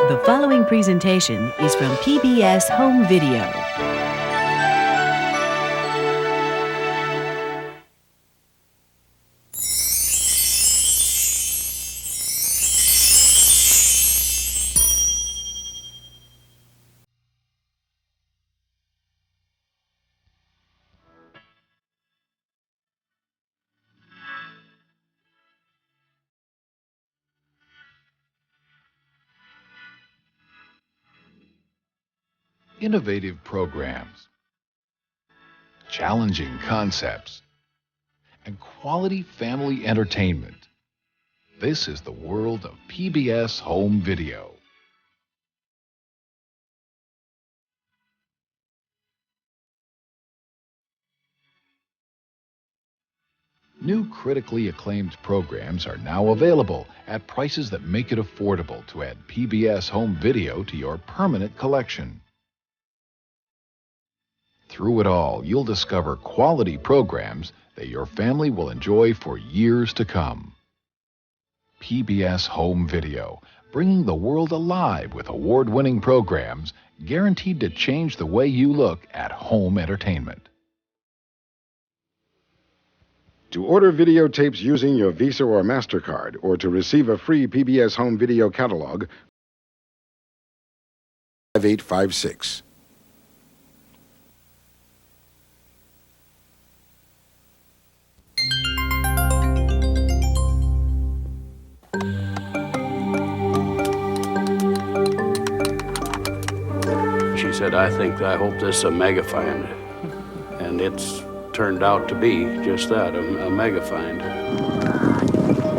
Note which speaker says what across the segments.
Speaker 1: The following presentation is from PBS Home Video.
Speaker 2: Innovative programs, challenging concepts, and quality family entertainment. This is the world of PBS Home Video. New critically acclaimed programs are now available at prices that make it affordable to add PBS Home Video to your permanent collection. Through it all, you'll discover quality programs that your family will enjoy for years to come. PBS Home Video, bringing the world alive with award-winning programs guaranteed to change the way you look at home entertainment.
Speaker 3: To order videotapes using your Visa or MasterCard, or to receive a free PBS Home Video catalog, 5856.
Speaker 4: She said, I hope this is a mega find. And it's turned out to be just that, a mega find.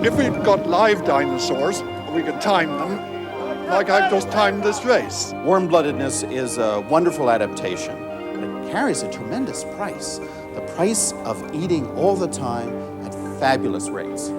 Speaker 5: If we'd got live dinosaurs, we could time them like I've just timed this race.
Speaker 6: Warm-bloodedness is a wonderful adaptation. It carries a tremendous price. The price of eating all the time at fabulous rates.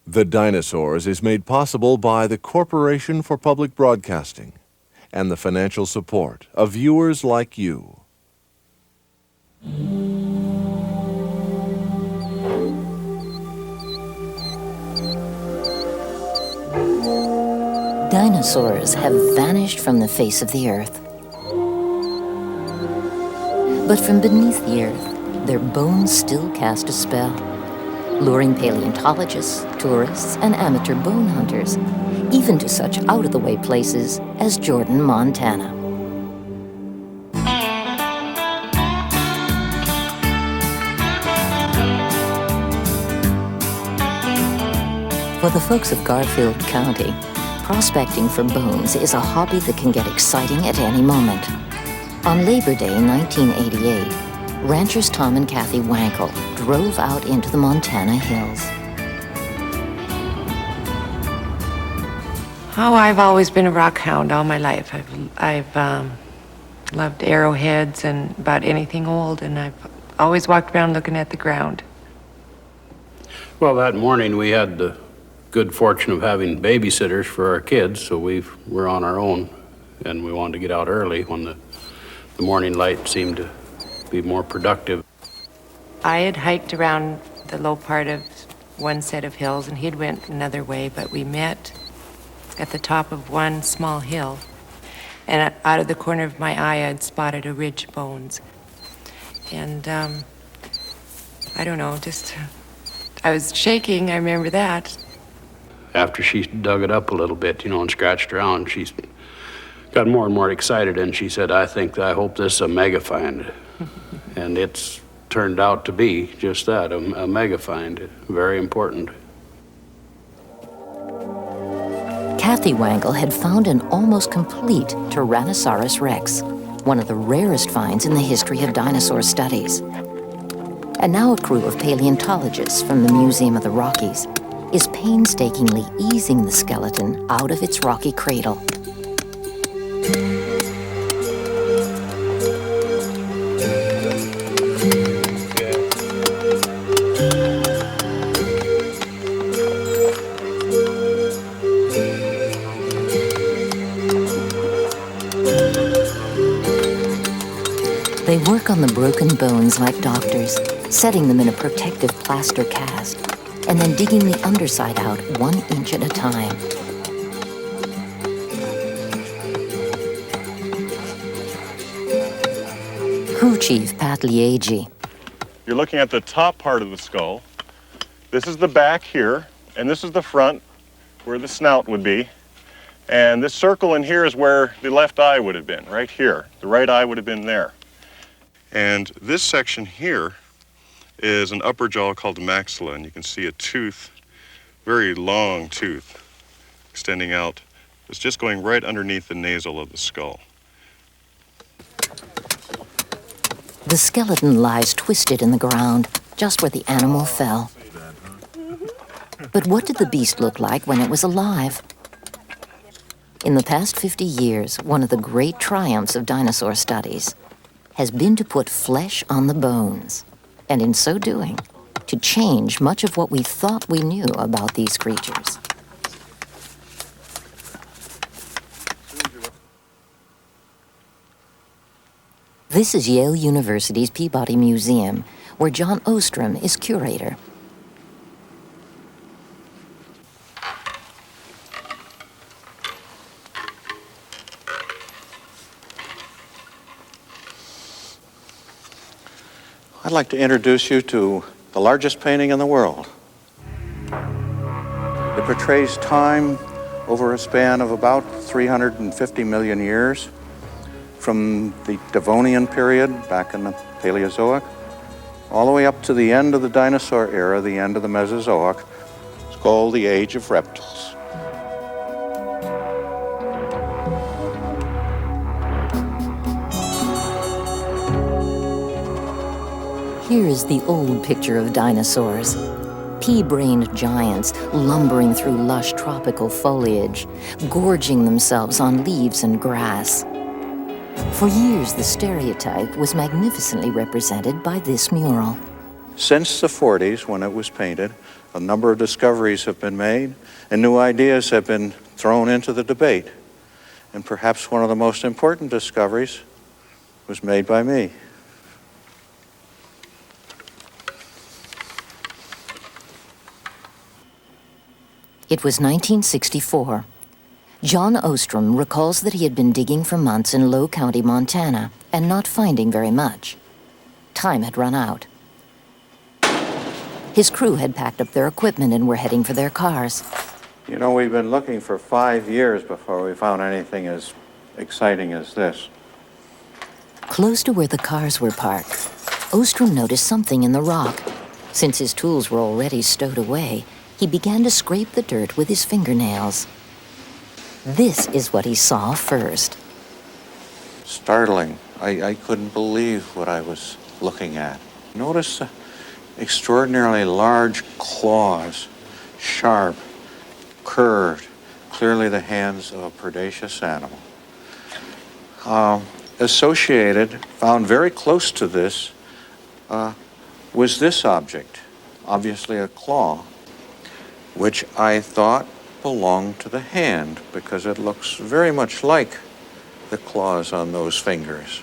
Speaker 7: The Dinosaurs is made possible by the Corporation for Public Broadcasting and the financial support of viewers like you.
Speaker 8: Dinosaurs have vanished from the face of the earth. But from beneath the earth, their bones still cast a spell, luring paleontologists, tourists, and amateur bone hunters, even to such out-of-the-way places as Jordan, Montana. For the folks of Garfield County, prospecting for bones is a hobby that can get exciting at any moment. On Labor Day 1988, ranchers Tom and Kathy Wankel drove out into the Montana hills.
Speaker 9: Oh, I've always been a rock hound all my life. I've loved arrowheads and about anything old, and I've always walked around looking at the ground.
Speaker 4: Well, that morning we had the good fortune of having babysitters for our kids, so we were on our own, and we wanted to get out early when the morning light seemed to be more productive.
Speaker 9: I had hiked around the low part of one set of hills, and he'd went another way, but we met at the top of one small hill, and out of the corner of my eye, I'd spotted a ridge of bones. And I don't know, I was shaking, I remember that.
Speaker 4: After she dug it up a little bit, and scratched around, she got more and more excited, and she said, I hope this is a mega find. And it's turned out to be just that, a mega find, very important.
Speaker 8: Kathy Wangle had found an almost complete Tyrannosaurus rex, one of the rarest finds in the history of dinosaur studies. And now a crew of paleontologists from the Museum of the Rockies is painstakingly easing the skeleton out of its rocky cradle. They work on the broken bones like doctors, setting them in a protective plaster cast, and then digging the underside out 1 inch at a time. Crew Chief Pat Liegi.
Speaker 10: You're looking at the top part of the skull. This is the back here, and this is the front, where the snout would be. And this circle in here is where the left eye would have been, right here. The right eye would have been there. And this section here is an upper jaw called the maxilla, and you can see a tooth, very long tooth, extending out. It's just going right underneath the nasal of the skull.
Speaker 8: The skeleton lies twisted in the ground, just where the animal fell. But what did the beast look like when it was alive? In the past 50 years, one of the great triumphs of dinosaur studies has been to put flesh on the bones, and in so doing, to change much of what we thought we knew about these creatures. This is Yale University's Peabody Museum, where John Ostrom is curator.
Speaker 6: I'd like to introduce you to the largest painting in the world. It portrays time over a span of about 350 million years, from the Devonian period back in the Paleozoic, all the way up to the end of the dinosaur era, the end of the Mesozoic. It's called the Age of Reptiles.
Speaker 8: Here is the old picture of dinosaurs. Pea-brained giants lumbering through lush tropical foliage, gorging themselves on leaves and grass. For years, the stereotype was magnificently represented by this mural.
Speaker 6: Since the 40s, when it was painted, a number of discoveries have been made, and new ideas have been thrown into the debate. And perhaps one of the most important discoveries was made by me.
Speaker 8: It was 1964. John Ostrom recalls that he had been digging for months in Low County, Montana, and not finding very much. Time had run out. His crew had packed up their equipment and were heading for their cars.
Speaker 6: You know, we've been looking for 5 years before we found anything as exciting as this.
Speaker 8: Close to where the cars were parked, Ostrom noticed something in the rock. Since his tools were already stowed away, he began to scrape the dirt with his fingernails. This is what he saw first.
Speaker 6: Startling. I couldn't believe what I was looking at. Notice the extraordinarily large claws, sharp, curved, clearly the hands of a predaceous animal. Associated, found very close to this, was this object, obviously a claw, which I thought belonged to the hand because it looks very much like the claws on those fingers.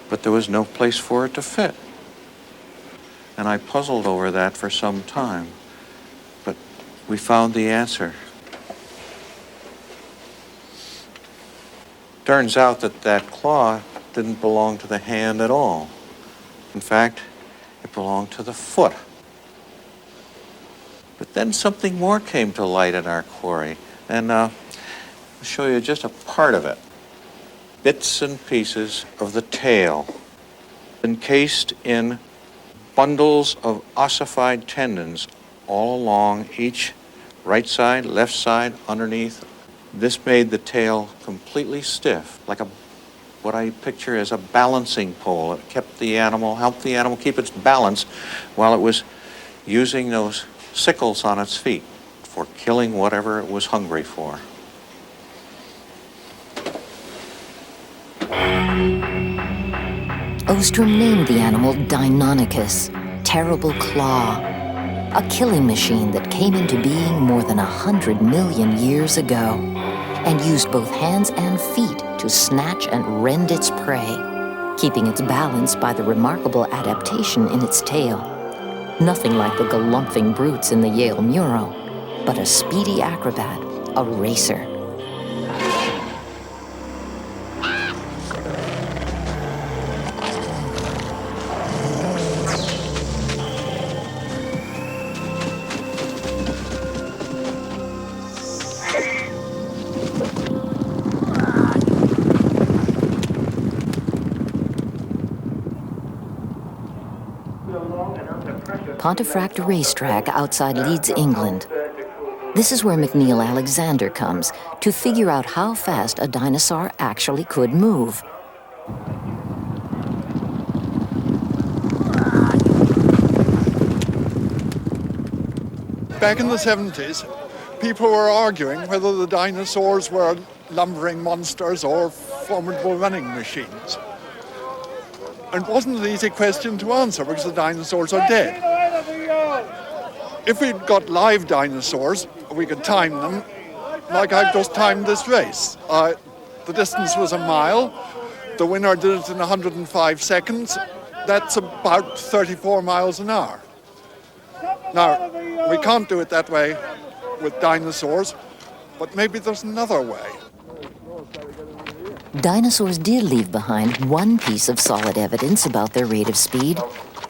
Speaker 6: But there was no place for it to fit. And I puzzled over that for some time. But we found the answer. Turns out that that claw didn't belong to the hand at all. In fact, it belonged to the foot. But then something more came to light in our quarry, and I'll show you just a part of it. Bits and pieces of the tail, encased in bundles of ossified tendons all along each right side, left side, underneath. This made the tail completely stiff, like what I picture as a balancing pole. It helped the animal keep its balance while it was using those sickles on its feet for killing whatever it was hungry for.
Speaker 8: Ostrom named the animal Deinonychus, terrible claw, a killing machine that came into being more than 100 million years ago and used both hands and feet to snatch and rend its prey, keeping its balance by the remarkable adaptation in its tail. Nothing like the galumphing brutes in the Yale Mural, but a speedy acrobat, a racer. Pontefract racetrack outside Leeds, England. This is where McNeil Alexander comes to figure out how fast a dinosaur actually could move.
Speaker 5: Back in the 70s, people were arguing whether the dinosaurs were lumbering monsters or formidable running machines. And it wasn't an easy question to answer because the dinosaurs are dead. If we'd got live dinosaurs, we could time them like I've just timed this race. The distance was a mile. The winner did it in 105 seconds. That's about 34 miles an hour. Now, we can't do it that way with dinosaurs, but maybe there's another way.
Speaker 8: Dinosaurs did leave behind one piece of solid evidence about their rate of speed,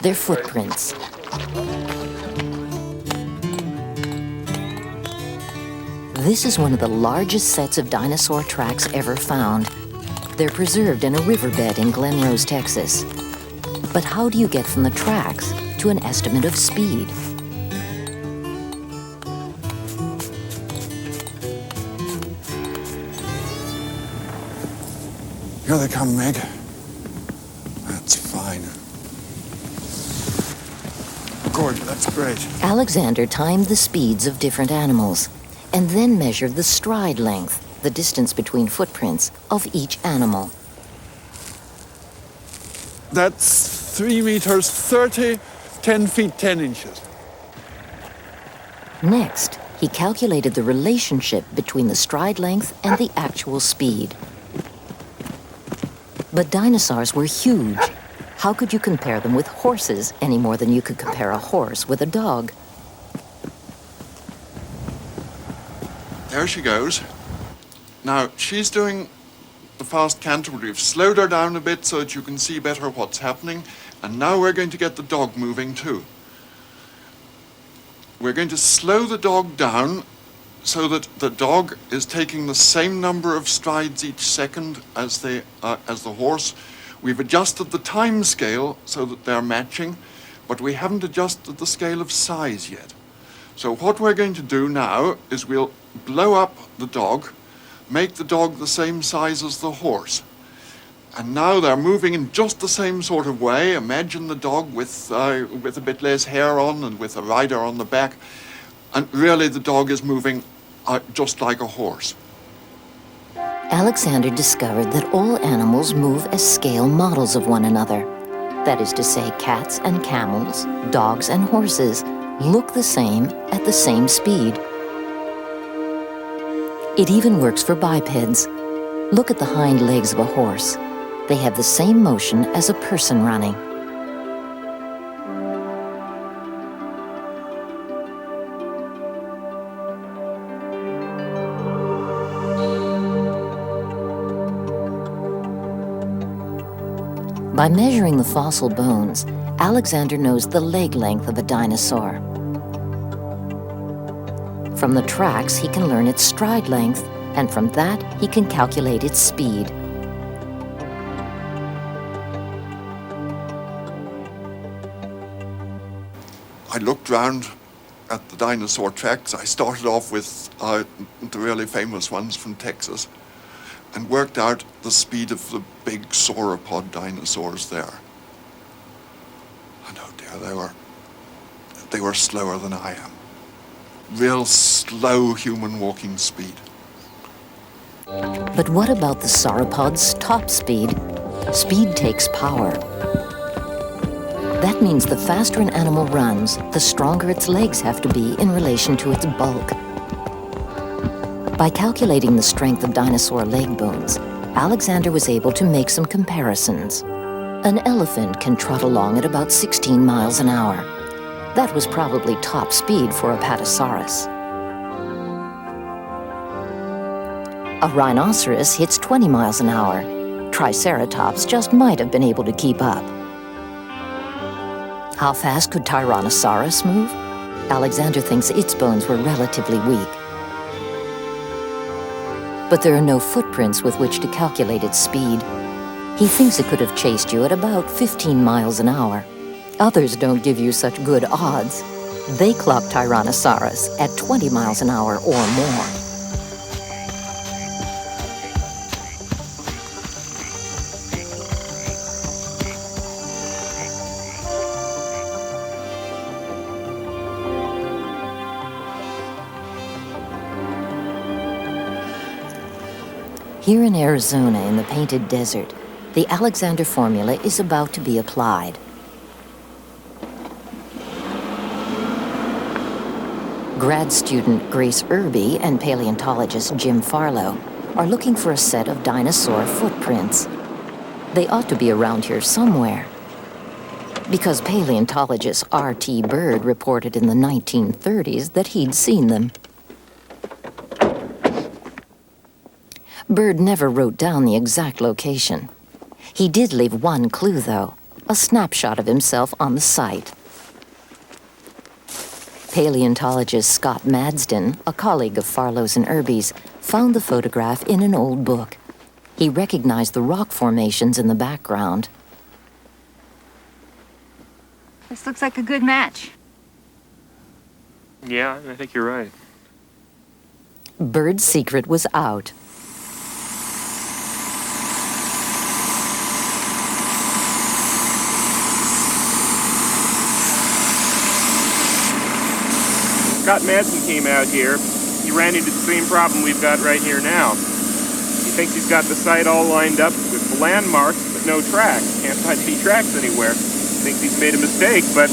Speaker 8: their footprints. This is one of the largest sets of dinosaur tracks ever found. They're preserved in a riverbed in Glen Rose, Texas. But how do you get from the tracks to an estimate of speed?
Speaker 5: Here they come, Meg. That's fine. Good, that's great.
Speaker 8: Alexander timed the speeds of different animals and then measured the stride length, the distance between footprints, of each animal.
Speaker 5: That's 3 meters 30, 10 feet 10 inches.
Speaker 8: Next, he calculated the relationship between the stride length and the actual speed. But dinosaurs were huge. How could you compare them with horses any more than you could compare a horse with a dog?
Speaker 5: There she goes. Now, she's doing the fast canter. We've slowed her down a bit so that you can see better what's happening. And now we're going to get the dog moving too. We're going to slow the dog down so that the dog is taking the same number of strides each second as the horse. We've adjusted the time scale so that they're matching, but we haven't adjusted the scale of size yet. So what we're going to do now is we'll blow up the dog, make the dog the same size as the horse. And now they're moving in just the same sort of way. Imagine the dog with a bit less hair on and with a rider on the back. And really the dog is moving just like a horse.
Speaker 8: Alexander discovered that all animals move as scale models of one another. That is to say, cats and camels, dogs and horses look the same at the same speed. It even works for bipeds. Look at the hind legs of a horse. They have the same motion as a person running. By measuring the fossil bones, Alexander knows the leg length of a dinosaur. From the tracks, he can learn its stride length, and from that, he can calculate its speed.
Speaker 5: I looked round at the dinosaur tracks. I started off with the really famous ones from Texas and worked out the speed of the big sauropod dinosaurs there. And oh dear, they were slower than I am. Real slow human walking speed.
Speaker 8: But what about the sauropod's top speed? Speed takes power. That means the faster an animal runs, the stronger its legs have to be in relation to its bulk. By calculating the strength of dinosaur leg bones, Alexander was able to make some comparisons. An elephant can trot along at about 16 miles an hour. That was probably top speed for a Apatosaurus. A rhinoceros hits 20 miles an hour. Triceratops just might have been able to keep up. How fast could Tyrannosaurus move? Alexander thinks its bones were relatively weak. But there are no footprints with which to calculate its speed. He thinks it could have chased you at about 15 miles an hour. Others don't give you such good odds. They clock Tyrannosaurus at 20 miles an hour or more. Here in Arizona, in the Painted Desert, the Alexander formula is about to be applied. Grad student Grace Irby and paleontologist Jim Farlow are looking for a set of dinosaur footprints. They ought to be around here somewhere, because paleontologist R.T. Bird reported in the 1930s that he'd seen them. Bird never wrote down the exact location. He did leave one clue, though, a snapshot of himself on the site. Paleontologist Scott Madsden, a colleague of Farlow's and Irby's, found the photograph in an old book. He recognized the rock formations in the background.
Speaker 11: This looks like a good match.
Speaker 12: Yeah, I think you're right.
Speaker 8: Bird's secret was out.
Speaker 12: Scott Madsen came out here. He ran into the same problem we've got right here now. He thinks he's got the site all lined up with the landmarks, but no tracks. Can't find any tracks anywhere. Thinks he's made a mistake, but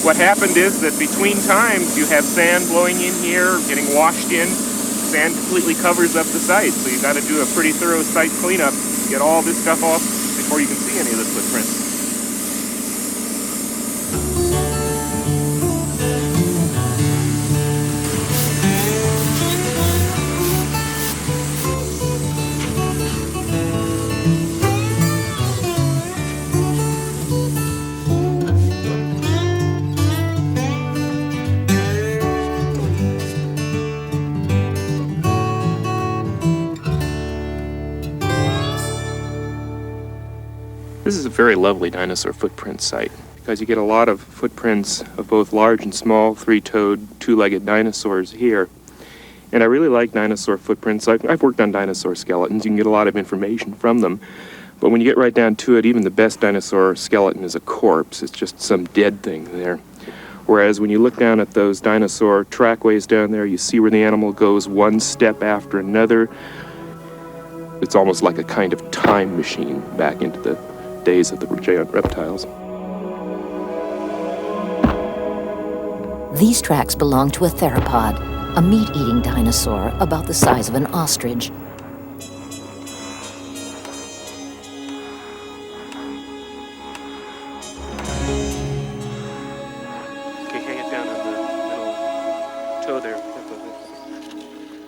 Speaker 12: what happened is that between times you have sand blowing in here, getting washed in. Sand completely covers up the site, so you've got to do a pretty thorough site cleanup, get all this stuff off before you can see any of the footprints. This is a very lovely dinosaur footprint site because you get a lot of footprints of both large and small three-toed, two-legged dinosaurs here. And I really like dinosaur footprints. I've worked on dinosaur skeletons. You can get a lot of information from them. But when you get right down to it, even the best dinosaur skeleton is a corpse. It's just some dead thing there. Whereas when you look down at those dinosaur trackways down there, you see where the animal goes one step after another. It's almost like a kind of time machine back into the days of the giant reptiles.
Speaker 8: These tracks belong to a theropod, a meat-eating dinosaur about the size of an ostrich.
Speaker 12: Okay, hang it down on the middle toe there.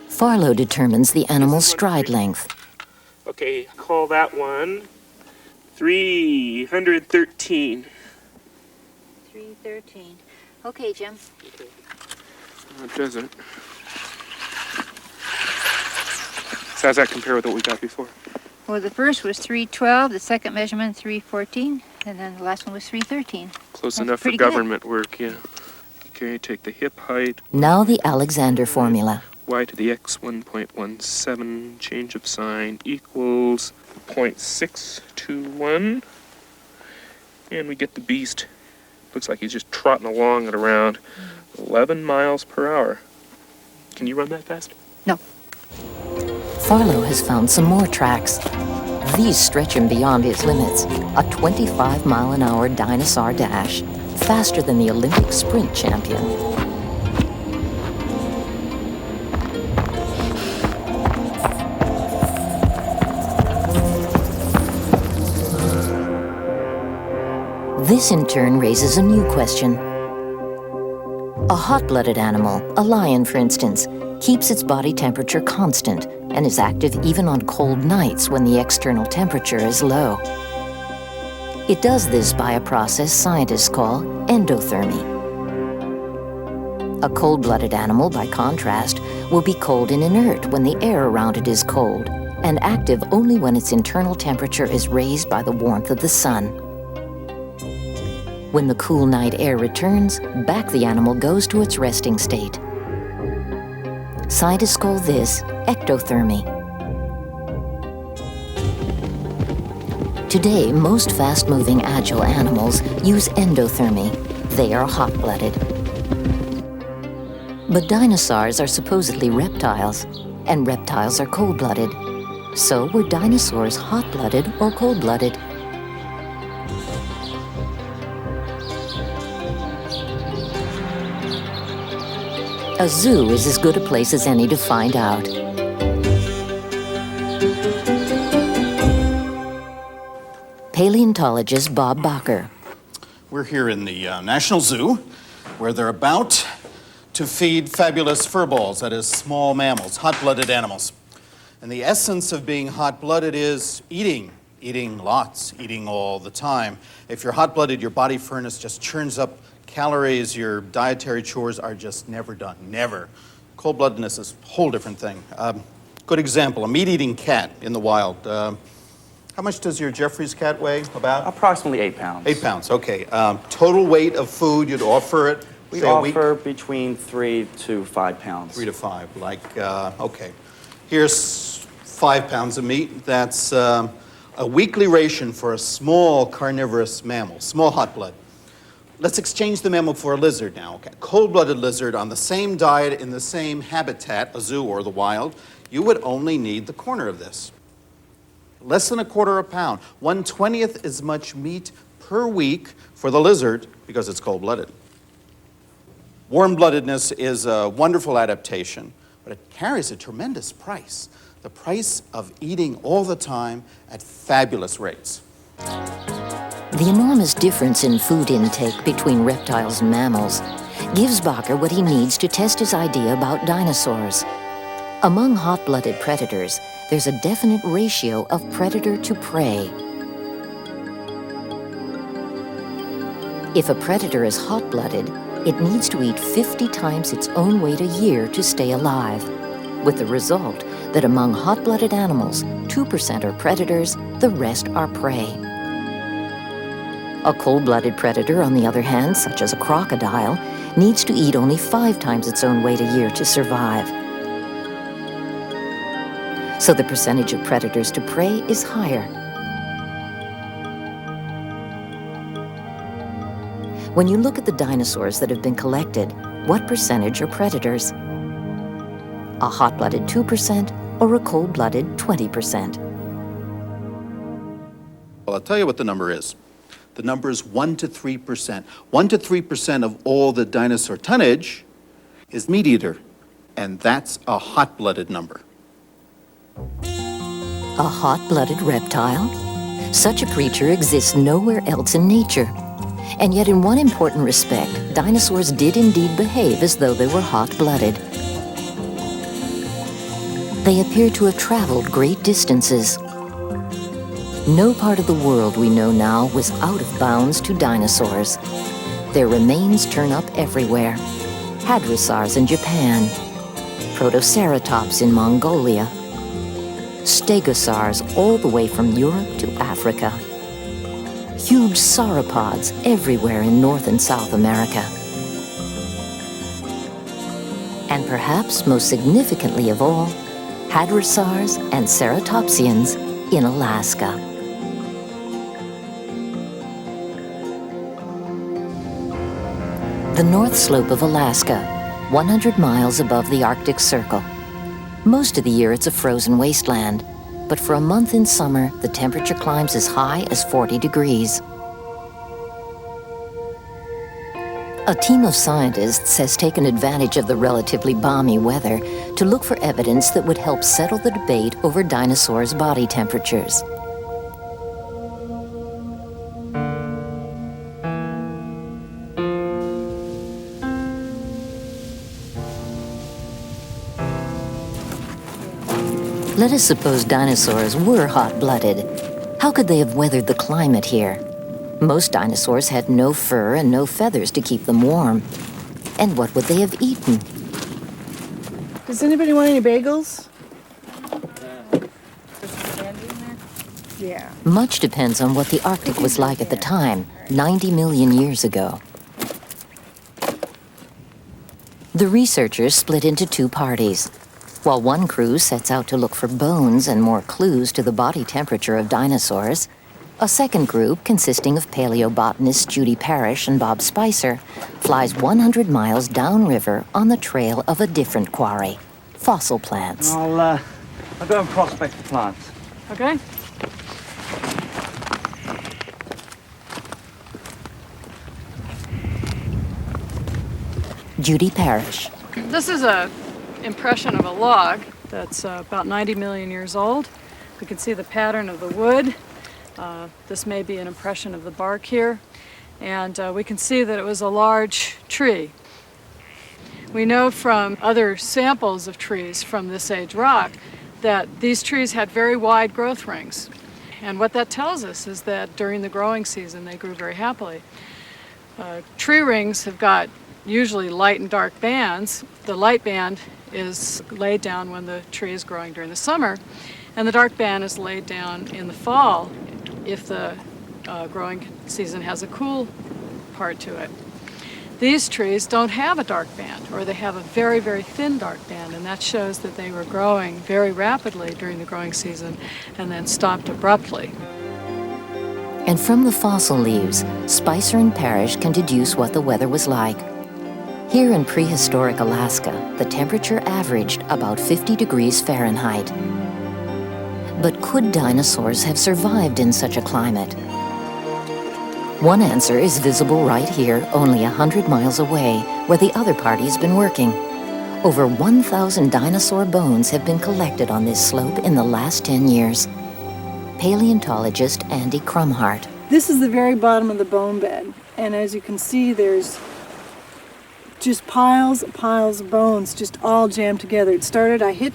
Speaker 8: Farlow determines the animal's stride length.
Speaker 12: Okay, call that one 313.
Speaker 11: 313. Okay, Jim.
Speaker 12: Okay. No, it doesn't. So how's that compare with what we got before?
Speaker 11: Well, the first was 312, the second measurement 314, and then the last one was 313.
Speaker 12: Close
Speaker 11: That's
Speaker 12: enough for
Speaker 11: pretty good.
Speaker 12: government work, yeah. Okay, take the hip height.
Speaker 8: Now the Alexander formula.
Speaker 12: Y to the x 1.17, change of sign equals 0.621. And we get the beast. Looks like he's just trotting along at around 11 miles per hour. Can you run that fast?
Speaker 11: No.
Speaker 8: Farlow has found some more tracks. These stretch him beyond his limits. A 25-mile-an-hour dinosaur dash, faster than the Olympic sprint champion. This in turn raises a new question. A hot-blooded animal, a lion for instance, keeps its body temperature constant and is active even on cold nights when the external temperature is low. It does this by a process scientists call endothermy. A cold-blooded animal, by contrast, will be cold and inert when the air around it is cold, and active only when its internal temperature is raised by the warmth of the sun. When the cool night air returns, back the animal goes to its resting state. Scientists call this ectothermy. Today, most fast-moving agile animals use endothermy. They are hot-blooded. But dinosaurs are supposedly reptiles, and reptiles are cold-blooded. So were dinosaurs hot-blooded or cold-blooded? A zoo is as good a place as any to find out. Paleontologist Bob Bacher.
Speaker 13: We're here in the National Zoo, where they're about to feed fabulous furballs, that is, small mammals, hot-blooded animals. And the essence of being hot-blooded is eating lots, eating all the time. If you're hot-blooded, your body furnace just churns up calories, your dietary chores are just never done, never. Cold-bloodedness is a whole different thing. Good example, a meat-eating cat in the wild. How much does your Jeffrey's cat weigh, about?
Speaker 14: Approximately 8 pounds.
Speaker 13: 8 pounds, okay. Total weight of food you'd offer it,
Speaker 14: We
Speaker 13: say, a week?
Speaker 14: offer between 3 to 5 pounds.
Speaker 13: 3 to 5, okay. Here's 5 pounds of meat. That's a weekly ration for a small carnivorous mammal, small hot blood. Let's exchange the mammal for a lizard now. Okay. Cold-blooded lizard on the same diet in the same habitat, a zoo or the wild, you would only need the corner of this. Less than a quarter a pound. 1/20th as much meat per week for the lizard because it's cold-blooded. Warm-bloodedness is a wonderful adaptation, but it carries a tremendous price. The price of eating all the time at fabulous rates.
Speaker 8: The enormous difference in food intake between reptiles and mammals gives Bacher what he needs to test his idea about dinosaurs. Among hot-blooded predators, there's a definite ratio of predator to prey. If a predator is hot-blooded, it needs to eat 50 times its own weight a year to stay alive, with the result that among hot-blooded animals, 2% are predators, the rest are prey. A cold-blooded predator, on the other hand, such as a crocodile, needs to eat only 5 times its own weight a year to survive. So the percentage of predators to prey is higher. When you look at the dinosaurs that have been collected, what percentage are predators? A hot-blooded 2% or a cold-blooded 20%?
Speaker 13: Well, I'll tell you what the number is. The number is 1 to 3%. 1 to 3% of all the dinosaur tonnage is meat eater, and that's a hot-blooded number.
Speaker 8: A hot-blooded reptile? Such a creature exists nowhere else in nature. And yet in one important respect, dinosaurs did indeed behave as though they were hot-blooded. They appear to have traveled great distances. No part of the world we know now was out of bounds to dinosaurs. Their remains turn up everywhere. Hadrosaurs in Japan, Protoceratops in Mongolia, Stegosaurs all the way from Europe to Africa, huge sauropods everywhere in North and South America. and perhaps most significantly of all, hadrosaurs and ceratopsians in Alaska. The North Slope of Alaska, 100 miles above the Arctic Circle. Most of the year it's a frozen wasteland, but for a month in summer, the temperature climbs as high as 40 degrees. A team of scientists has taken advantage of the relatively balmy weather to look for evidence that would help settle the debate over dinosaurs' body temperatures. Let us suppose dinosaurs were hot-blooded. How could they have weathered the climate here? Most dinosaurs had no fur and no feathers to keep them warm. And what would they have eaten?
Speaker 15: Does anybody want any bagels? Yeah.
Speaker 8: Much depends on what the Arctic was like at the time, 90 million years ago. The researchers split into two parties. While one crew sets out to look for bones and more clues to the body temperature of dinosaurs, a second group, consisting of paleobotanists Judy Parrish and Bob Spicer, flies 100 miles downriver on the trail of a different quarry, fossil plants.
Speaker 14: I'll go and prospect the plants.
Speaker 15: Okay.
Speaker 8: Judy Parrish.
Speaker 15: This is an impression of a log that's about 90 million years old. We can see the pattern of the wood. This may be an impression of the bark here. And we can see that it was a large tree. We know from other samples of trees from this age rock that these trees had very wide growth rings. And what that tells us is that during the growing season they grew very happily. Tree rings have got usually light and dark bands. The light band is laid down when the tree is growing during the summer, and the dark band is laid down in the fall if the growing season has a cool part to it. These trees don't have a dark band, or they have a very, very thin dark band, and that shows that they were growing very rapidly during the growing season and then stopped abruptly.
Speaker 8: And from the fossil leaves, Spicer and Parrish can deduce what the weather was like. Here in prehistoric Alaska, the temperature averaged about 50 degrees Fahrenheit. But could dinosaurs have survived in such a climate? One answer is visible right here, only 100 miles away, where the other party's been working. Over 1,000 dinosaur bones have been collected on this slope in the last 10 years. Paleontologist Andy Krumhart.
Speaker 15: This is the very bottom of the bone bed, and as you can see, there's just piles of bones just all jammed together. It started, I hit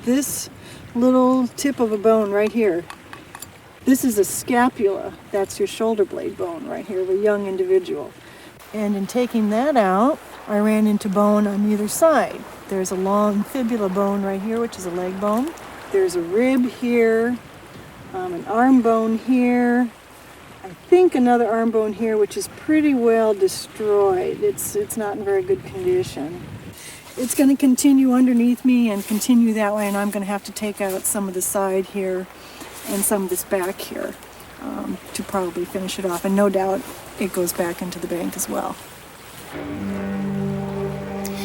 Speaker 15: this little tip of a bone right here. This is a scapula. That's your shoulder blade bone right here of a young individual. And in taking that out, I ran into bone on either side. There's a long fibula bone right here, which is a leg bone. There's a rib here, an arm bone here. I think another arm bone here, which is pretty well destroyed. It's not in very good condition. It's going to continue underneath me and continue that way, and I'm going to have to take out some of the side here and some of this back here to probably finish it off. And no doubt it goes back into the bank as well.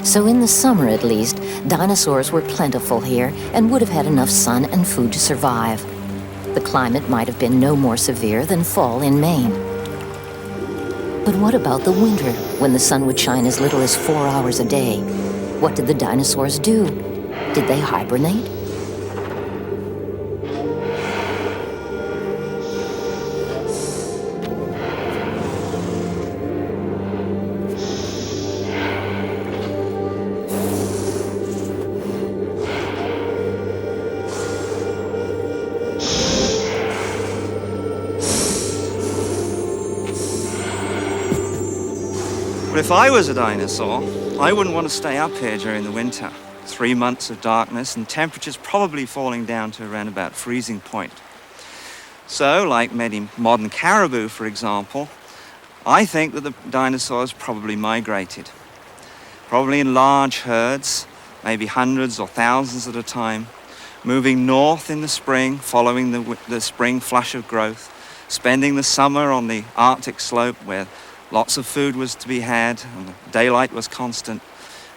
Speaker 8: So in the summer at least, dinosaurs were plentiful here and would have had enough sun and food to survive. The climate might have been no more severe than fall in Maine. But what about the winter, when the sun would shine as little as 4 hours a day? What did the dinosaurs do? Did they hibernate?
Speaker 14: If I was a dinosaur, I wouldn't want to stay up here during the winter. 3 months of darkness and temperatures probably falling down to around about freezing point. So, like many modern caribou, for example, I think that the dinosaurs probably migrated. Probably in large herds, maybe hundreds or thousands at a time, moving north in the spring, following the spring flush of growth, spending the summer on the Arctic slope where lots of food was to be had and the daylight was constant.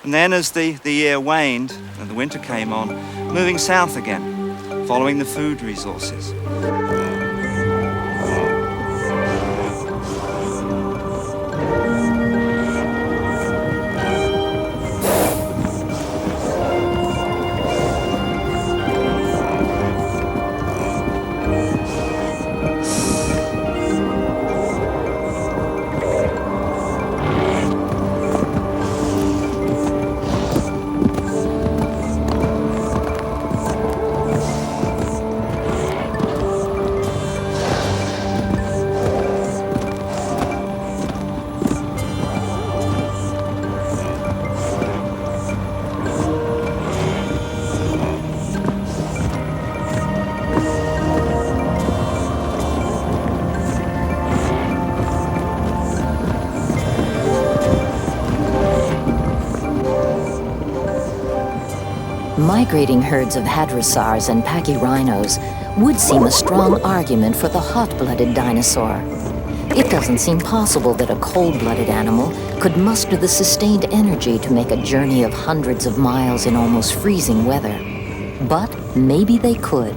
Speaker 14: And then as the year waned and the winter came on, moving south again, following the food resources.
Speaker 8: Migrating herds of hadrosaurs and pachyrhinos would seem a strong argument for the hot-blooded dinosaur. It doesn't seem possible that a cold-blooded animal could muster the sustained energy to make a journey of hundreds of miles in almost freezing weather. But maybe they could.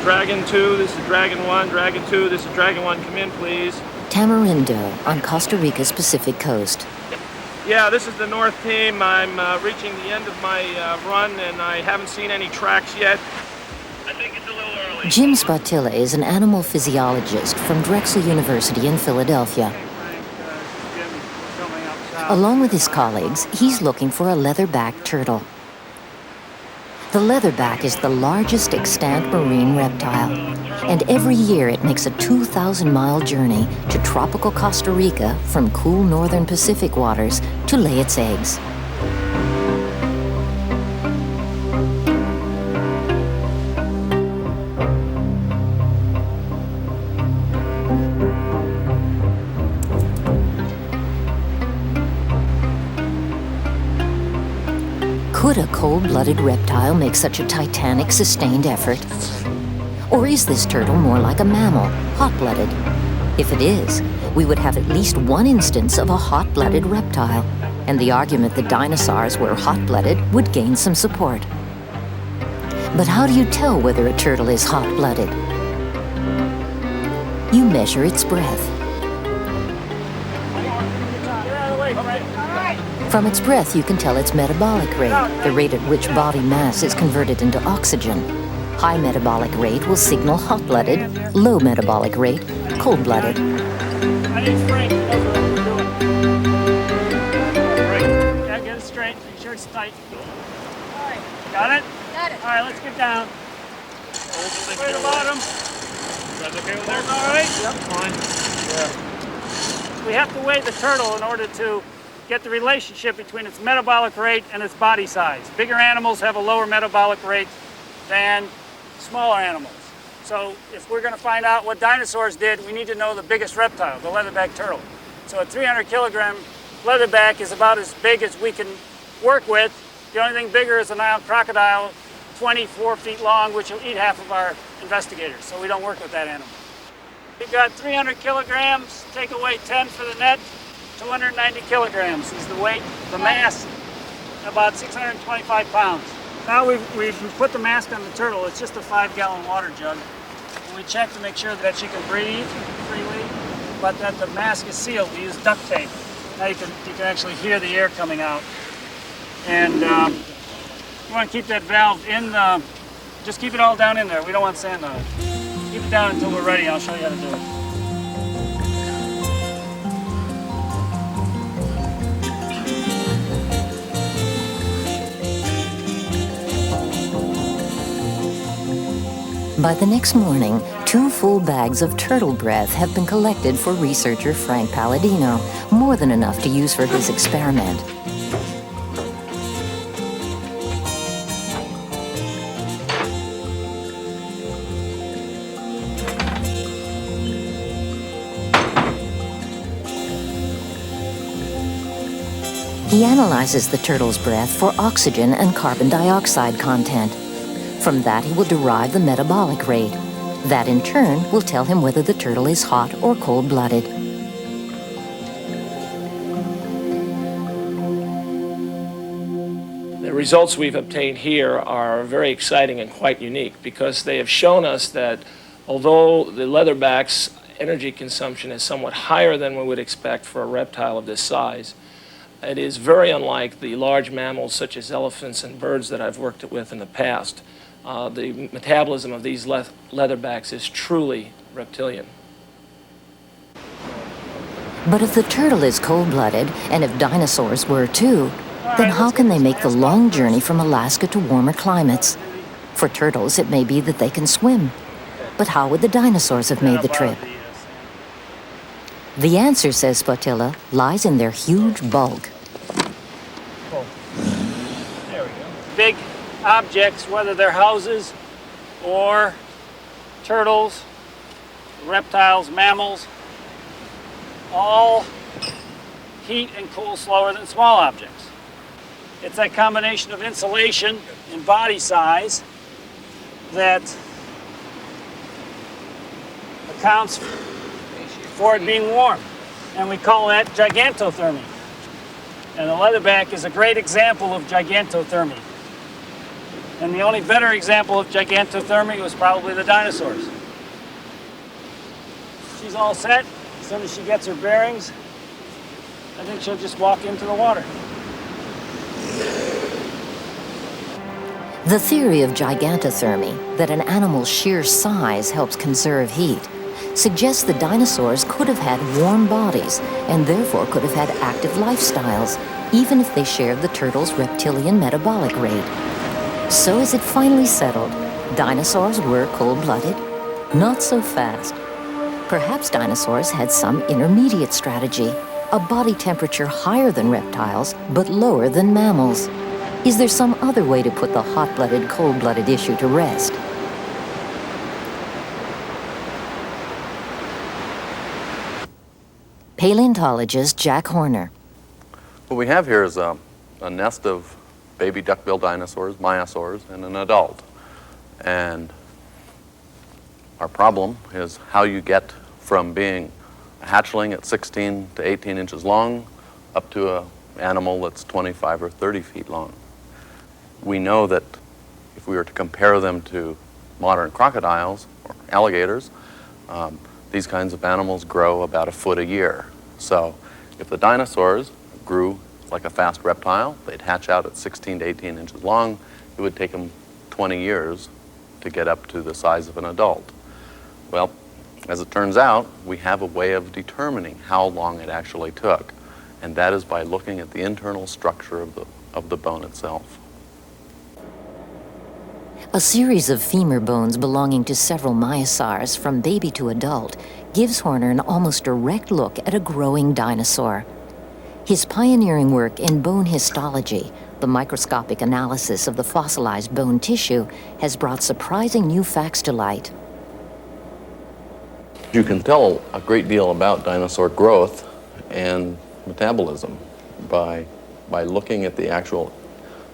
Speaker 16: Dragon 2, this is Dragon 1, Dragon 2, this is Dragon 1, come in please.
Speaker 8: Tamarindo on Costa Rica's Pacific coast.
Speaker 16: Yeah, this is the north team. I'm reaching the end of my run and I haven't seen any tracks yet. I think it's a little early.
Speaker 8: Jim Spatilla is an animal physiologist from Drexel University in Philadelphia. Along with his colleagues, he's looking for a leatherback turtle. The leatherback is the largest extant marine reptile, and every year it makes a 2,000-mile journey to tropical Costa Rica from cool northern Pacific waters to lay its eggs. Could a cold-blooded reptile make such a titanic, sustained effort? Or is this turtle more like a mammal, hot-blooded? If it is, we would have at least one instance of a hot-blooded reptile, and the argument that dinosaurs were hot-blooded would gain some support. But how do you tell whether a turtle is hot-blooded? You measure its breath. From its breath, you can tell its metabolic rate, the rate at which body mass is converted into oxygen. High metabolic rate will signal hot-blooded, low metabolic rate, cold-blooded.
Speaker 16: I need strength. Yeah, get it straight. Make sure it's tight. All right. Got it? Got it. All right, let's get down. Way to the bottom. You guys okay with that? All right? Yep. Fine. Yeah. We have to weigh the turtle in order to get the relationship between its metabolic rate and its body size. Bigger animals have a lower metabolic rate than smaller animals. So if we're going to find out what dinosaurs did, we need to know the biggest reptile, the leatherback turtle. So a 300-kilogram leatherback is about as big as we can work with. The only thing bigger is a Nile crocodile, 24 feet long, which will eat half of our investigators. So we don't work with that animal. We've got 300 kilograms, take away 10 for the net. 290 kilograms is the weight, the mass, about 625 pounds. Now we've put the mask on the turtle. It's just a 5-gallon water jug. And we check to make sure that she can breathe freely, but that the mask is sealed. We use duct tape. Now you can actually hear the air coming out. And you want to keep that valve in, just keep it all down in there. We don't want sand on it. Keep it down until we're ready. I'll show you how to do it.
Speaker 8: By the next morning, 2 full bags of turtle breath have been collected for researcher Frank Palladino, more than enough to use for his experiment. He analyzes the turtle's breath for oxygen and carbon dioxide content. From that, he will derive the metabolic rate. That, in turn, will tell him whether the turtle is hot or cold-blooded.
Speaker 17: The results we've obtained here are very exciting and quite unique because they have shown us that although the leatherback's energy consumption is somewhat higher than we would expect for a reptile of this size, it is very unlike the large mammals such as elephants and birds that I've worked with in the past. The metabolism of these leatherbacks is truly reptilian.
Speaker 8: But if the turtle is cold-blooded, and if dinosaurs were too, then how can they make the long journey from Alaska to warmer climates? For turtles, it may be that they can swim. But how would the dinosaurs have made the trip? The answer, says Spotilla, lies in their huge bulk.
Speaker 16: There we go. Big objects, whether they're houses or turtles, reptiles, mammals, all heat and cool slower than small objects. It's that combination of insulation and body size that accounts for it being warm. And we call that gigantothermy. And the leatherback is a great example of gigantothermy. And the only better example of gigantothermy was probably the dinosaurs. She's all set. As soon as she gets her bearings, I think she'll just walk into the water.
Speaker 8: The theory of gigantothermy, that an animal's sheer size helps conserve heat, suggests the dinosaurs could have had warm bodies and therefore could have had active lifestyles, even if they shared the turtle's reptilian metabolic rate. So is it finally settled? Dinosaurs were cold-blooded? Not so fast. Perhaps dinosaurs had some intermediate strategy, a body temperature higher than reptiles, but lower than mammals. Is there some other way to put the hot-blooded, cold-blooded issue to rest? Paleontologist Jack Horner.
Speaker 18: What we have here is a nest of baby duck-billed dinosaurs, maiasaurs, and an adult. And our problem is how you get from being a hatchling at 16 to 18 inches long up to an animal that's 25 or 30 feet long. We know that if we were to compare them to modern crocodiles or alligators, these kinds of animals grow about a foot a year. So if the dinosaurs grew like a fast reptile, they'd hatch out at 16 to 18 inches long. It would take them 20 years to get up to the size of an adult. Well, as it turns out, we have a way of determining how long it actually took, and that is by looking at the internal structure of the bone itself.
Speaker 8: A series of femur bones belonging to several maiasaurs from baby to adult gives Horner an almost direct look at a growing dinosaur. His pioneering work in bone histology, the microscopic analysis of the fossilized bone tissue, has brought surprising new facts to light.
Speaker 18: You can tell a great deal about dinosaur growth and metabolism by looking at the actual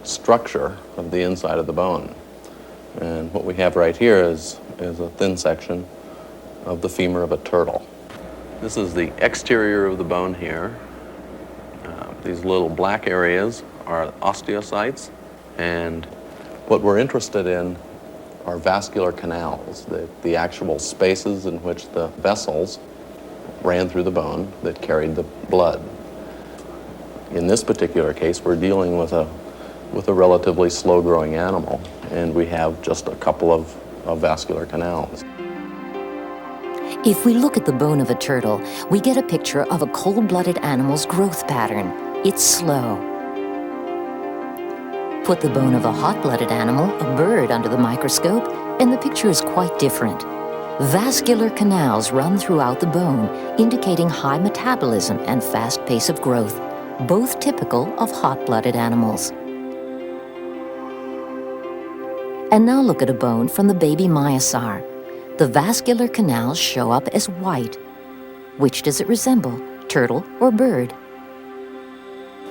Speaker 18: structure of the inside of the bone. And what we have right here is a thin section of the femur of a turtle. This is the exterior of the bone here. These little black areas are osteocytes, and what we're interested in are vascular canals, the actual spaces in which the vessels ran through the bone that carried the blood. In this particular case, we're dealing with a relatively slow-growing animal, and we have just a couple of vascular canals.
Speaker 8: If we look at the bone of a turtle, we get a picture of a cold-blooded animal's growth pattern. It's slow. Put the bone of a hot-blooded animal, a bird, under the microscope, and the picture is quite different. Vascular canals run throughout the bone, indicating high metabolism and fast pace of growth, both typical of hot-blooded animals. And now look at a bone from the baby maiasaur. The vascular canals show up as white. Which does it resemble, turtle or bird?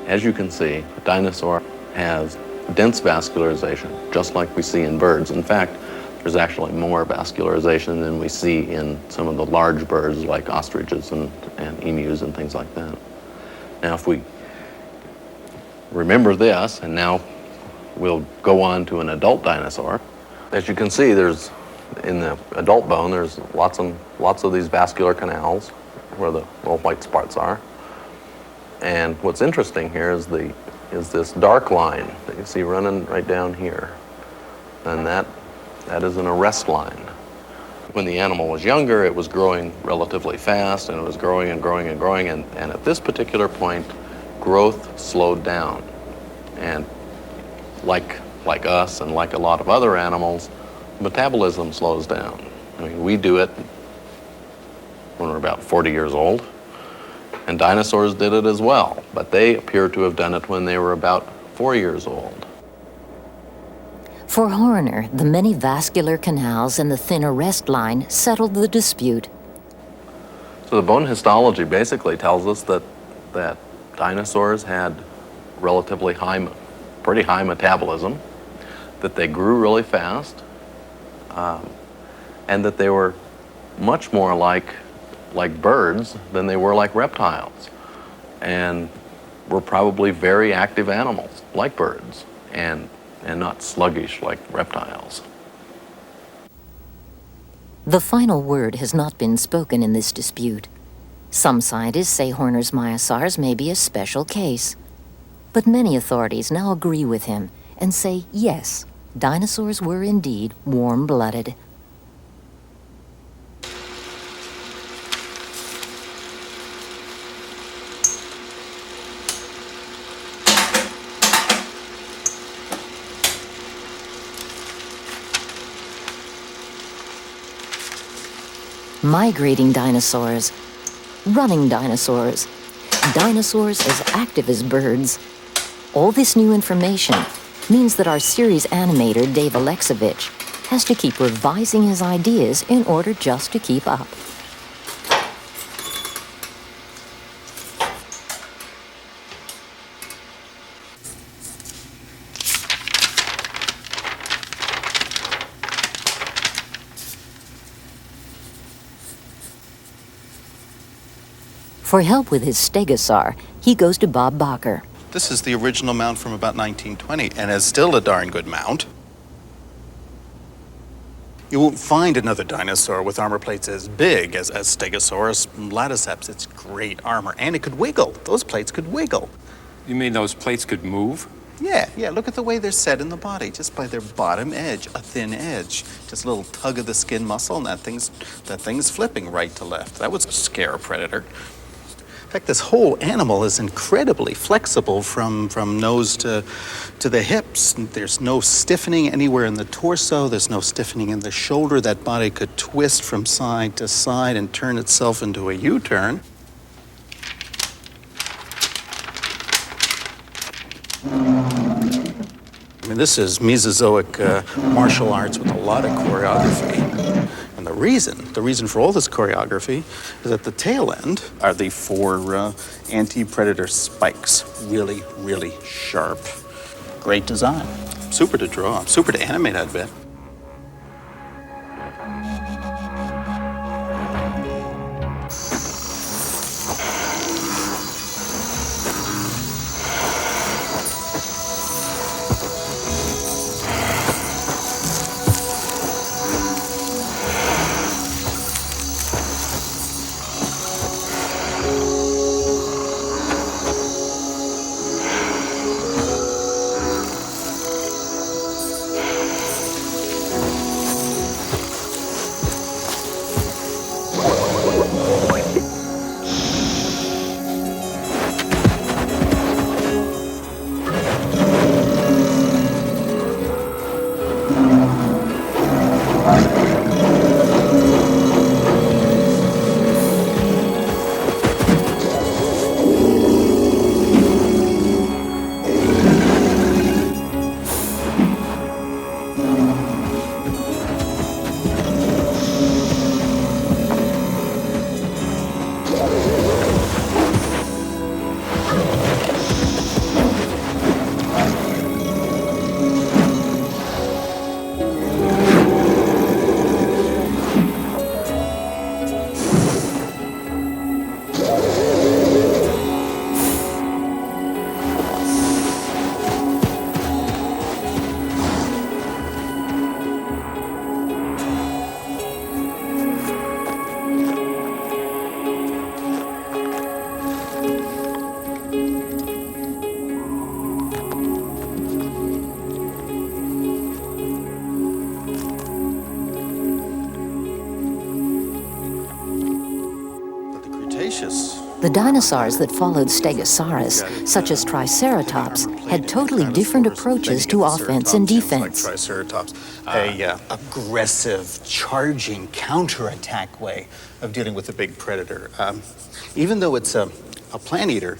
Speaker 18: As you can see, a dinosaur has dense vascularization, just like we see in birds. In fact, there's actually more vascularization than we see in some of the large birds like ostriches and emus and things like that. Now, if we remember this, and now we'll go on to an adult dinosaur. As you can see, there's in the adult bone, there's lots of these vascular canals where the little white spots are. And what's interesting here is this dark line that you see running right down here. And that is an arrest line. When the animal was younger, it was growing relatively fast, and it was growing and growing and growing, and at this particular point, growth slowed down. And like us and like a lot of other animals, metabolism slows down. I mean, we do it when we're about 40 years old, and dinosaurs did it as well, but they appear to have done it when they were about 4 years old.
Speaker 8: For Horner, the many vascular canals and the thin arrest line settled the dispute.
Speaker 18: So the bone histology basically tells us that dinosaurs had relatively pretty high metabolism, that they grew really fast, and that they were much more like birds than they were like reptiles, and were probably very active animals like birds, and not sluggish like reptiles.
Speaker 8: The final word has not been spoken in this dispute. Some scientists say Horner's myosaurs may be a special case. But many authorities now agree with him and say, yes, dinosaurs were indeed warm-blooded. Migrating dinosaurs, running dinosaurs, dinosaurs as active as birds. All this new information means that our series animator, Dave Alexovich, has to keep revising his ideas in order just to keep up. For help with his stegosaur, he goes to Bob Bacher.
Speaker 13: This is the original mount from about 1920, and it's still a darn good mount. You won't find another dinosaur with armor plates as big as Stegosaurus laticeps. It's great armor, and it could wiggle. Those plates could wiggle.
Speaker 19: You mean those plates could move?
Speaker 13: Yeah, look at the way they're set in the body, just by their bottom edge, a thin edge. Just a little tug of the skin muscle, and that thing's flipping right to left. That would scare a predator. In fact, this whole animal is incredibly flexible from nose to the hips. There's no stiffening anywhere in the torso. There's no stiffening in the shoulder. That body could twist from side to side and turn itself into a U-turn. I mean, this is Mesozoic martial arts with a lot of choreography. And the reason for all this choreography is at the tail end are the 4 anti-predator spikes. Really, really sharp. Great design. Super to draw, super to animate, I'd bet. delicious.
Speaker 8: The dinosaurs that followed Stegosaurus, such as Triceratops, had totally different approaches to offense and defense.
Speaker 13: Like Triceratops, aggressive, charging, counterattack way of dealing with a big predator. Even though it's a plant eater,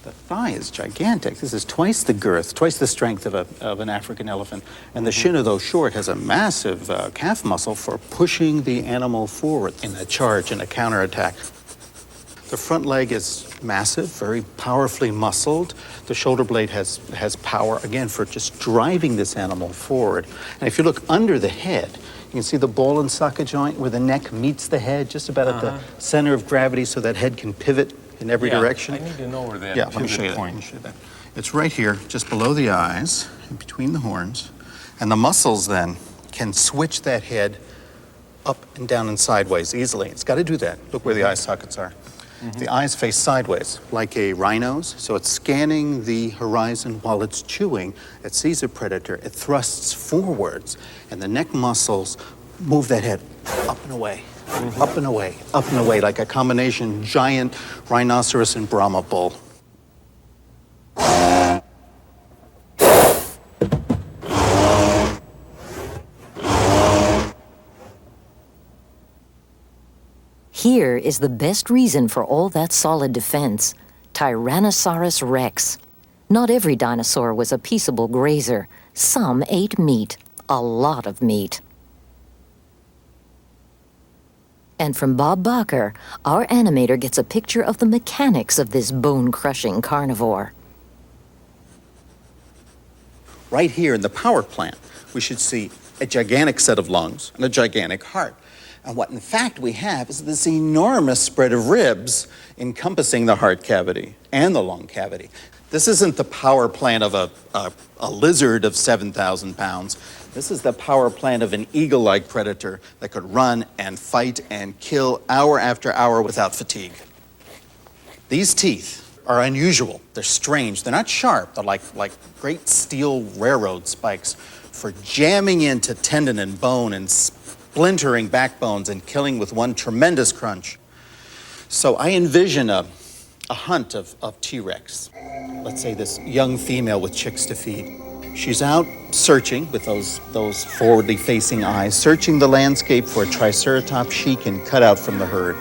Speaker 13: the thigh is gigantic. This is twice the girth, twice the strength of an African elephant. And the shin, though short, has a massive calf muscle for pushing the animal forward in a charge and a counterattack. The front leg is massive, very powerfully muscled. The shoulder blade has power, again, for just driving this animal forward. And if you look under the head, you can see the ball and socket joint where the neck meets the head, just about at the center of gravity, so that head can pivot in every direction.
Speaker 19: I need to know where that
Speaker 13: Let me show you
Speaker 19: point.
Speaker 13: Let me show you that. It's right here, just below the eyes, in between the horns. And the muscles then can switch that head up and down and sideways easily. It's got to do that. Look where the eye sockets are. The eyes face sideways, like a rhino's, so it's scanning the horizon while it's chewing. It sees a predator, it thrusts forwards, and the neck muscles move that head up and away, up and away, up and away, like a combination giant rhinoceros and Brahma bull.
Speaker 8: Here is the best reason for all that solid defense: Tyrannosaurus rex. Not every dinosaur was a peaceable grazer. Some ate meat, a lot of meat. And from Bob Barker, our animator gets a picture of the mechanics of this bone-crushing carnivore.
Speaker 13: Right here in the power plant, we should see a gigantic set of lungs and a gigantic heart. And what in fact we have is this enormous spread of ribs encompassing the heart cavity and the lung cavity. This isn't the power plant of a lizard of 7,000 pounds. This is the power plant of an eagle-like predator that could run and fight and kill hour after hour without fatigue. These teeth are unusual. They're strange. They're not sharp. They're like great steel railroad spikes for jamming into tendon and bone and splintering backbones and killing with one tremendous crunch. So I envision a hunt of T-Rex. Let's say this young female with chicks to feed. She's out searching with those forwardly facing eyes, searching the landscape for a Triceratops she can cut out from the herd.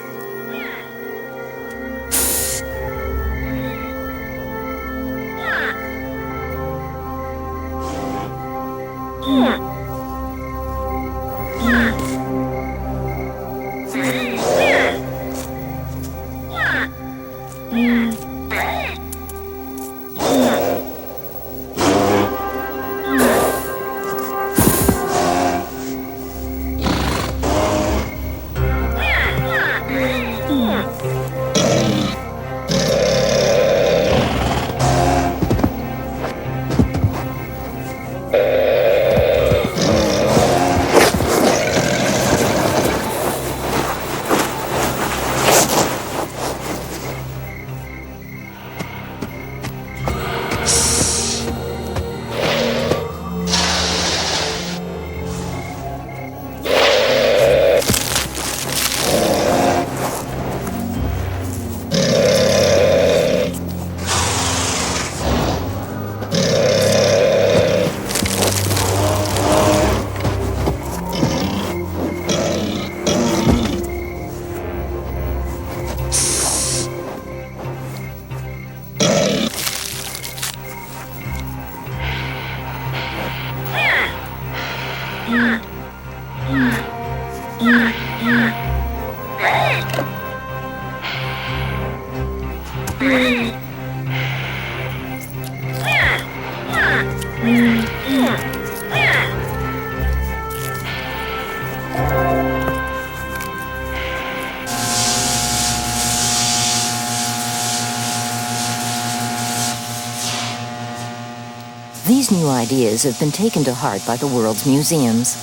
Speaker 8: These new ideas have been taken to heart by the world's museums.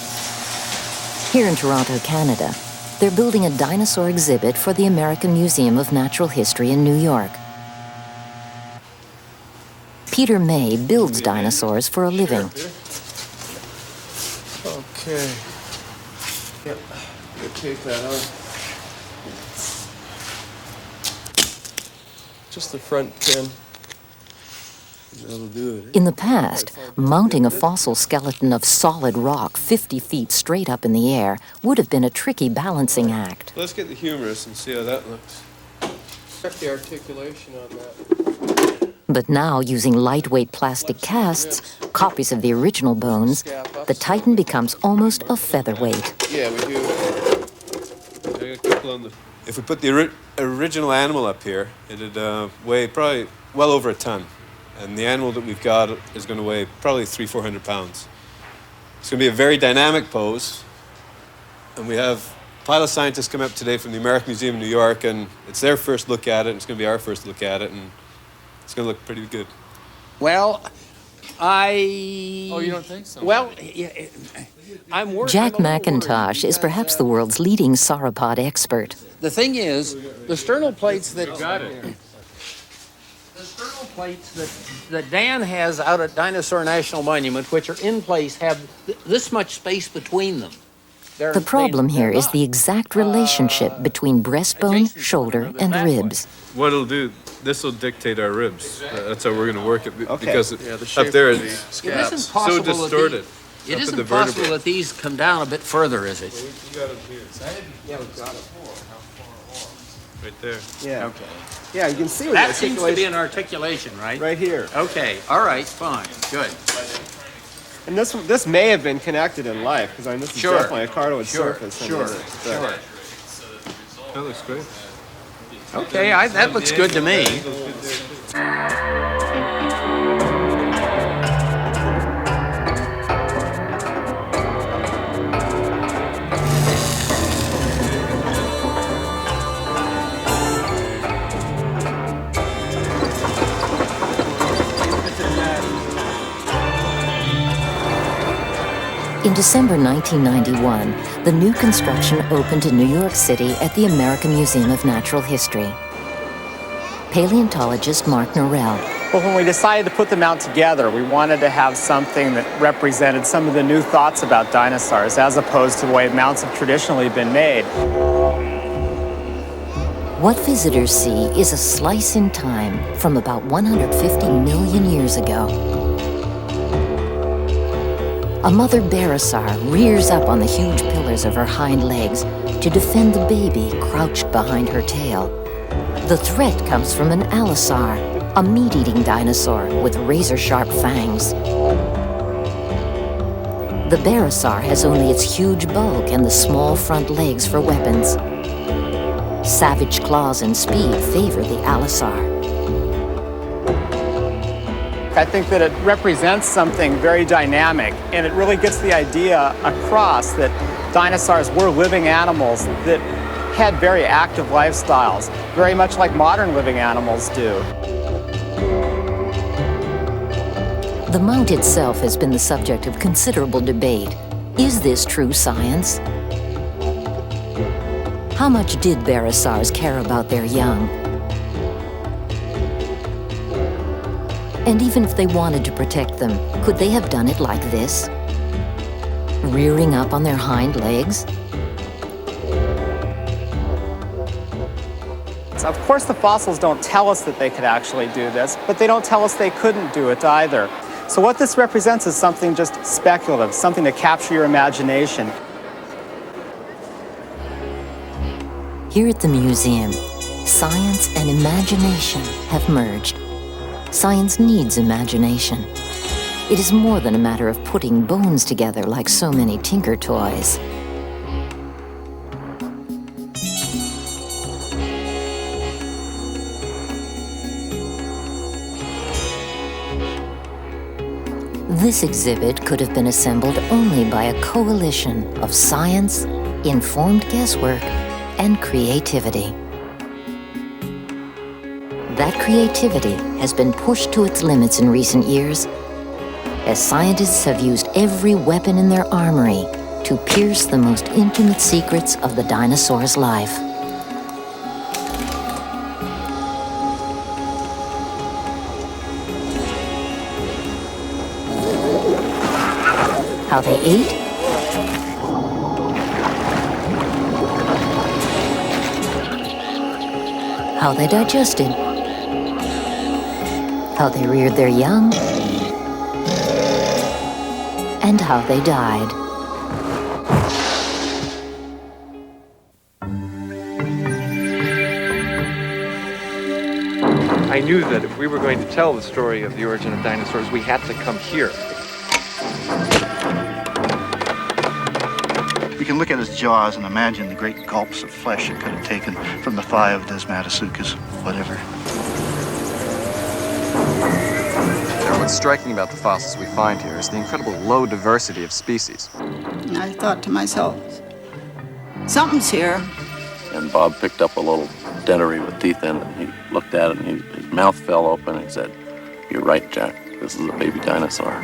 Speaker 8: Here in Toronto, Canada, they're building a dinosaur exhibit for the American Museum of Natural History in New York. Peter May builds dinosaurs for a living.
Speaker 20: Okay. Yep. We'll take that out. Just the front pin. That'll do it.
Speaker 8: In the past, mounting a fossil skeleton of solid rock 50 feet straight up in the air would have been a tricky balancing act.
Speaker 20: Let's get the humerus and see how that looks. Check the articulation on that.
Speaker 8: But now, using lightweight plastic casts, copies of the original bones, the Titan becomes almost a featherweight.
Speaker 20: Yeah, we do. I got a couple on the... If we put the original animal up here, it'd weigh probably well over a ton. And the animal that we've got is going to weigh probably 300-400 pounds. It's going to be a very dynamic pose. And we have a pile of scientists come up today from the American Museum in New York, and it's their first look at it, and it's going to be our first look at it, and it's going to look pretty good.
Speaker 21: Well,
Speaker 20: Oh, you don't think so?
Speaker 21: Well, I'm working.
Speaker 8: Jack McIntosh is perhaps the world's leading sauropod expert.
Speaker 21: The thing is, the sternal plates that...
Speaker 20: Got it.
Speaker 21: The sternal plates that Dan has out at Dinosaur National Monument, which are in place, have this much space between them.
Speaker 8: The problem here is the exact relationship between breastbone, shoulder, and ribs.
Speaker 20: What it'll do, this will dictate our ribs. That's how we're going to work it,
Speaker 21: Okay.
Speaker 20: because up there it's
Speaker 21: It isn't
Speaker 20: so
Speaker 21: possible
Speaker 20: distorted.
Speaker 21: It
Speaker 20: up at
Speaker 21: isn't
Speaker 20: the
Speaker 21: possible
Speaker 20: vertebrae.
Speaker 21: that these come down a bit further, is it?
Speaker 20: Yeah, we've got it. Right there.
Speaker 22: Yeah.
Speaker 21: Okay.
Speaker 22: Yeah, you can see where
Speaker 21: That
Speaker 22: the
Speaker 21: seems to be
Speaker 22: articulation...
Speaker 21: an articulation, right?
Speaker 22: Right here.
Speaker 21: Okay, all right, fine, good.
Speaker 22: And this may have been connected in life, because I mean, this is
Speaker 21: Sure.
Speaker 22: definitely a cartilage
Speaker 21: Sure,
Speaker 22: surface.
Speaker 21: sure,
Speaker 22: But-
Speaker 20: That looks great.
Speaker 21: Okay, that looks good to me.
Speaker 8: In December 1991, the new construction opened in New York City at the American Museum of Natural History. Paleontologist Mark Norell.
Speaker 23: Well, when we decided to put them out together, we wanted to have something that represented some of the new thoughts about dinosaurs, as opposed to the way mounts have traditionally been made.
Speaker 8: What visitors see is a slice in time from about 150 million years ago. A mother barosaur rears up on the huge pillars of her hind legs to defend the baby crouched behind her tail. The threat comes from an allosaur, a meat-eating dinosaur with razor-sharp fangs. The barosaur has only its huge bulk and the small front legs for weapons. Savage claws and speed favor the allosaur.
Speaker 23: I think that it represents something very dynamic, and it really gets the idea across that dinosaurs were living animals that had very active lifestyles, very much like modern living animals do.
Speaker 8: The mount itself has been the subject of considerable debate. Is this true science? How much did barosaurs care about their young? And even if they wanted to protect them, could they have done it like this? Rearing up on their hind legs?
Speaker 23: So of course, the fossils don't tell us that they could actually do this, but they don't tell us they couldn't do it either. So what this represents is something just speculative, something to capture your imagination.
Speaker 8: Here at the museum, science and imagination have merged. Science needs imagination. It is more than a matter of putting bones together like so many tinker toys. This exhibit could have been assembled only by a coalition of science, informed guesswork, and creativity. That creativity has been pushed to its limits in recent years, as scientists have used every weapon in their armory to pierce the most intimate secrets of the dinosaur's life. How they ate, how they digested, how they reared their young, and how they died.
Speaker 1: I knew that if we were going to tell the story of the origin of dinosaurs, we had to come here.
Speaker 2: We can look at its jaws and imagine the great gulps of flesh it could have taken from the thigh of Desmatasuchus, whatever.
Speaker 1: What's striking about the fossils we find here is the incredible low diversity of species.
Speaker 3: I thought to myself, something's here.
Speaker 18: And Bob picked up a little dentary with teeth in it, and he looked at it, and his mouth fell open, and he said, "You're right, Jack. This is a baby dinosaur."